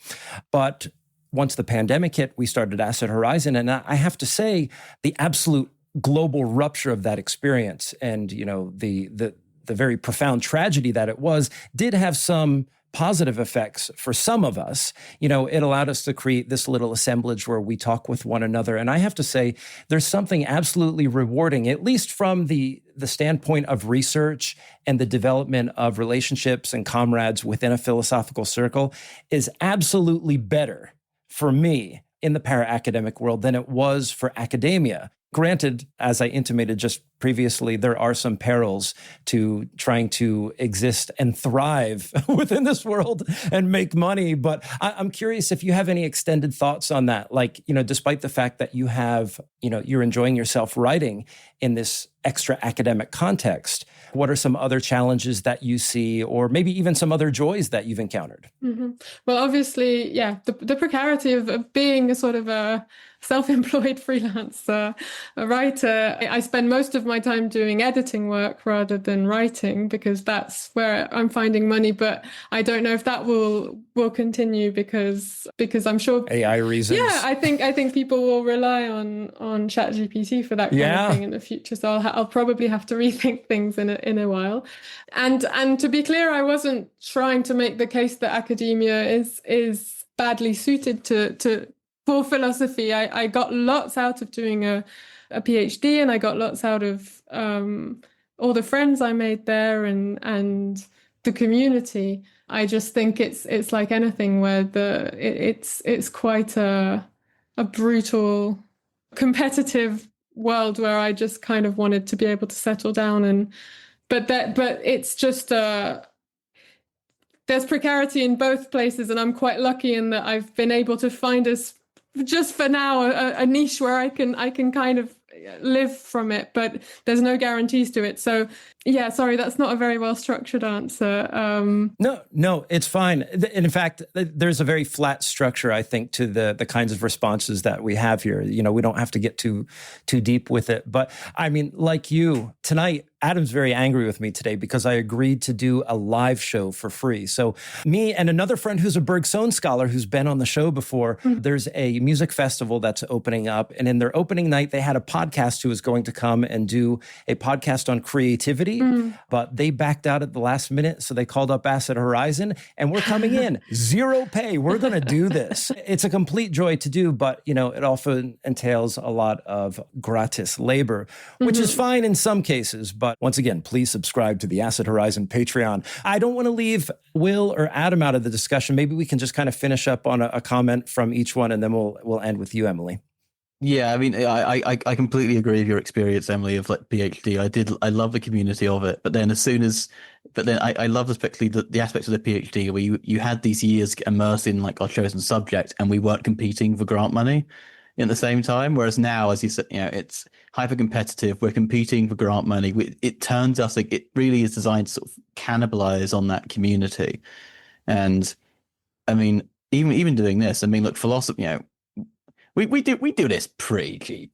But once the pandemic hit, we started Acid Horizon. And I have to say, the absolute global rupture of that experience and, the very profound tragedy that it was did have some positive effects for some of us. It allowed us to create this little assemblage where we talk with one another. And I have to say, there's something absolutely rewarding, at least from the standpoint of research and the development of relationships and comrades within a philosophical circle, is absolutely better for me in the para-academic world than it was for academia. Granted, as I intimated just previously, there are some perils to trying to exist and thrive within this world and make money. But I'm curious if you have any extended thoughts on that. Like, despite the fact that you have, you're enjoying yourself writing in this extra academic context, what are some other challenges that you see, or maybe even some other joys that you've encountered? Mm-hmm. Well, obviously, yeah, the precarity of being a sort of a self-employed freelance writer. I spend most of my time doing editing work rather than writing, because that's where I'm finding money. But I don't know if that will continue because I'm sure AI reasons. Yeah, I think people will rely on ChatGPT for that kind of thing in the future. So I'll probably have to rethink things in a while. And to be clear, I wasn't trying to make the case that academia is badly suited for philosophy. I got lots out of doing a PhD, and I got lots out of all the friends I made there and the community. I just think it's like anything where it's quite a brutal, competitive world where I just kind of wanted to be able to settle down but it's just there's precarity in both places, and I'm quite lucky in that I've been able to find just for now a niche where I can kind of live from it, but there's no guarantees to it. So yeah, sorry, that's not a very well structured answer. No, it's fine. In fact, there's a very flat structure, I think, to the kinds of responses that we have here. We don't have to get too deep with it. But I mean, like you, tonight, Adam's very angry with me today because I agreed to do a live show for free. So me and another friend who's a Bergson scholar who's been on the show before, there's a music festival that's opening up. And in their opening night, they had a podcast who was going to come and do a podcast on creativity, but they backed out at the last minute. So they called up Acid Horizon, and we're coming in, zero pay. We're going to do this. It's a complete joy to do, but it often entails a lot of gratis labor, which is fine in some cases. But once again, please subscribe to the Acid Horizon Patreon. I don't want to leave Will or Adam out of the discussion. Maybe we can just kind of finish up on a comment from each one, and then we'll end with you, Emily. Yeah, I mean, I completely agree with your experience, Emily, of like PhD. I love the community of it, but then I love especially the aspects of the PhD where you had these years immersed in like our chosen subject, and we weren't competing for grant money at the same time. Whereas now, as you said, it's hyper competitive. We're competing for grant money. It turns us like it really is designed to sort of cannibalize on that community. And I mean, even doing this, I mean, look, philosophy, we do this pretty cheap.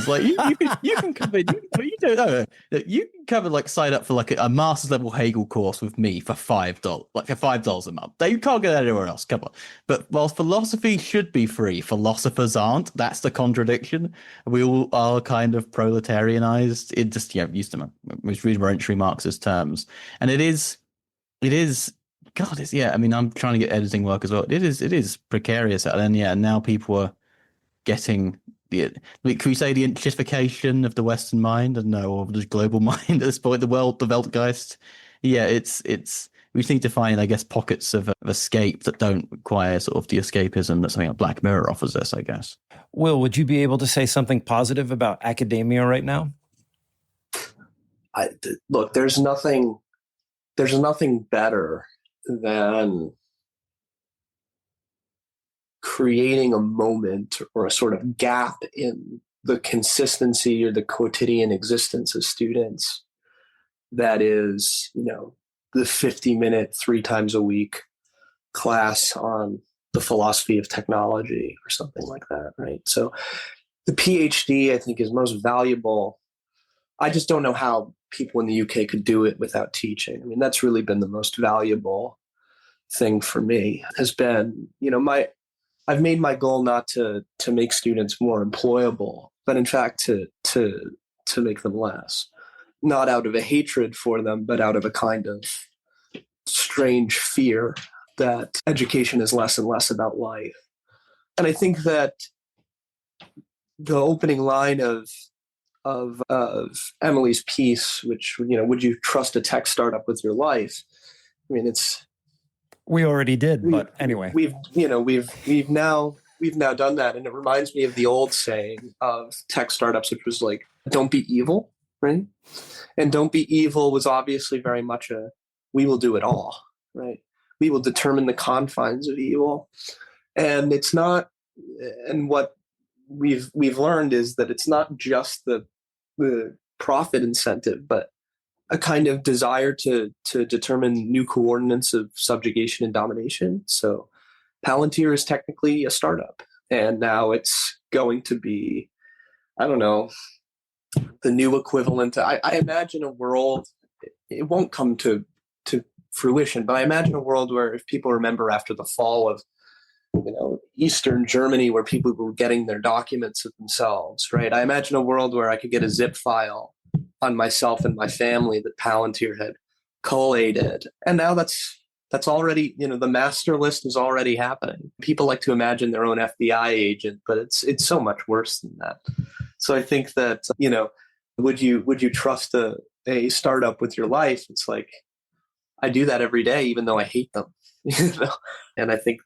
Like you can cover you can cover like sign up for like a master's level Hegel course with me for $5, like for $5 a month. You can't get that anywhere else. Come on. But while philosophy should be free, philosophers aren't. That's the contradiction. We all are kind of proletarianized. It just used to most rudimentary Marxist terms, and it is. God, I mean, I'm trying to get editing work as well. It is precarious, and now people are getting can we say the enshittification of the Western mind? I don't know, or the global mind at this point, the Weltgeist. Yeah, We just need to find, I guess, pockets of escape that don't require sort of the escapism that something like Black Mirror offers us, I guess. Will, would you be able to say something positive about academia right now? Look, there's nothing better than creating a moment or a sort of gap in the consistency or the quotidian existence of students that is, the 50-minute, 3 times a week class on the philosophy of technology or something like that, right? So the PhD, I think, is most valuable. I just don't know how people in the UK could do it without teaching. I mean, that's really been the most valuable thing for me, has been, I've made my goal not to make students more employable, but in fact to make them less. Not out of a hatred for them, but out of a kind of strange fear that education is less and less about life. And I think that the opening line of Emily's piece, which, would you trust a tech startup with your life? I mean, we already did, but anyway, we've now done that, and it reminds me of the old saying of tech startups, which was like, "Don't be evil," right? And "Don't be evil" was obviously very much a "we will do it all," right? We will determine the confines of evil, and it's not. And what we've learned is that it's not just the profit incentive, but a kind of desire to determine new coordinates of subjugation and domination. So Palantir is technically a startup, and now it's going to be, I don't know, the new equivalent. I imagine a world, it won't come to fruition, but I imagine a world where, if people remember after the fall of Eastern Germany, where people were getting their documents of themselves, right? I imagine a world where I could get a zip file on myself and my family that Palantir had collated. And now that's already, the master list is already happening. People like to imagine their own FBI agent, but it's so much worse than that. So I think that, would you trust a startup with your life? It's like, I do that every day, even though I hate them. And I think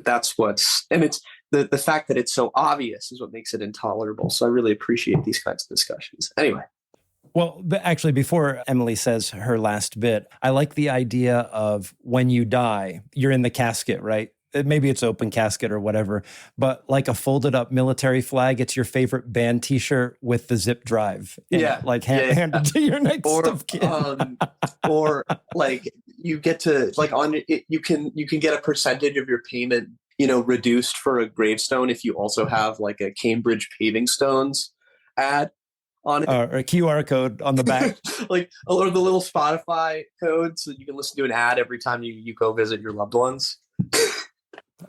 that's what's, and it's the fact that it's so obvious is what makes it intolerable. So I really appreciate these kinds of discussions. Anyway. Well, actually, before Emily says her last bit, I like the idea of when you die, you're in the casket, right? Maybe it's open casket or whatever, but like a folded up military flag, it's your favorite band t-shirt with the zip drive. Yeah. Hand it to your next of kin. Or like you get to, like, you can get a percentage of your payment, reduced for a gravestone if you also have like a Cambridge Paving Stones ad on it. Or a QR code on the back. Or the little Spotify code so you can listen to an ad every time you go visit your loved ones.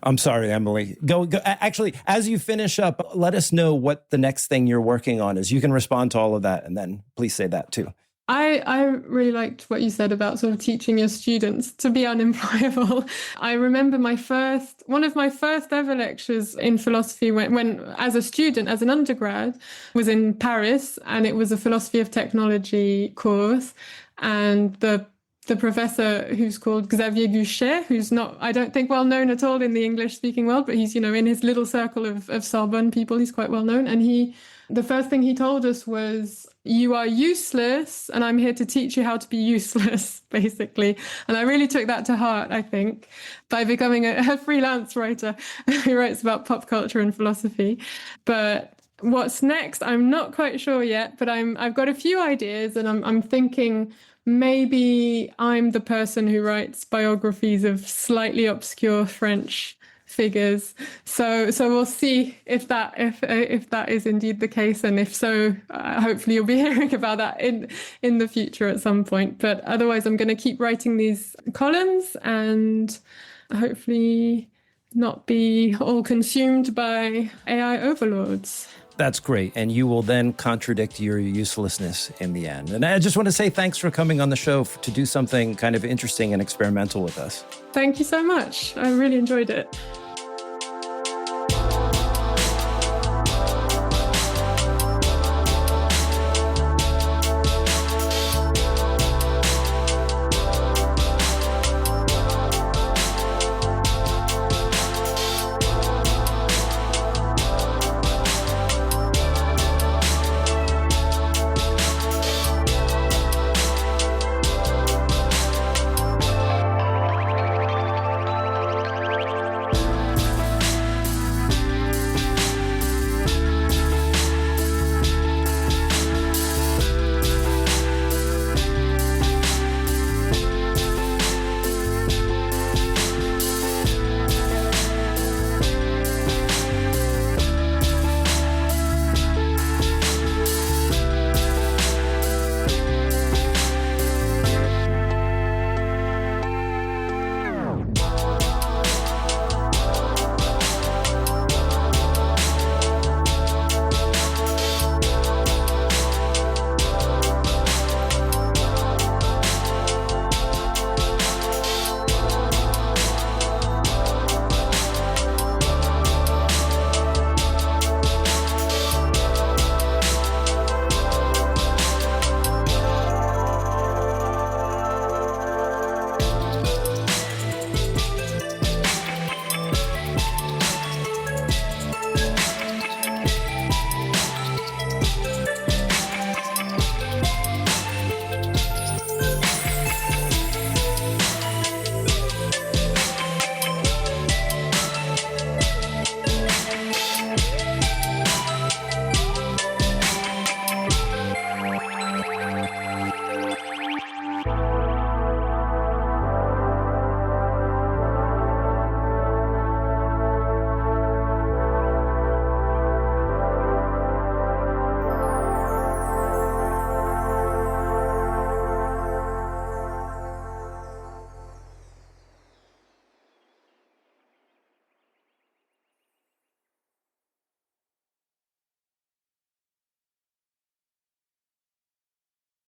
I'm sorry, Emily. Go. Actually, as you finish up, let us know what the next thing you're working on is. You can respond to all of that, and then please say that too. I really liked what you said about sort of teaching your students to be unemployable. I remember one of my first ever lectures in philosophy when as a student, as an undergrad, was in Paris, and it was a philosophy of technology course. And the professor, who's called Xavier Guchet, who's not, I don't think, well known at all in the English-speaking world, but he's, in his little circle of Sorbonne people, he's quite well known. And the first thing he told us was, "You are useless, and I'm here to teach you how to be useless," basically. And I really took that to heart, I think, by becoming a freelance writer who writes about pop culture and philosophy. But what's next, I'm not quite sure yet, but I've got a few ideas, and I'm thinking maybe I'm the person who writes biographies of slightly obscure French figures. So we'll see if that is indeed the case, and if so, hopefully you'll be hearing about that in the future at some point. But otherwise, I'm going to keep writing these columns and hopefully not be all consumed by AI overlords. That's great. And you will then contradict your uselessness in the end. And I just want to say thanks for coming on the show to do something kind of interesting and experimental with us. Thank you so much. I really enjoyed it.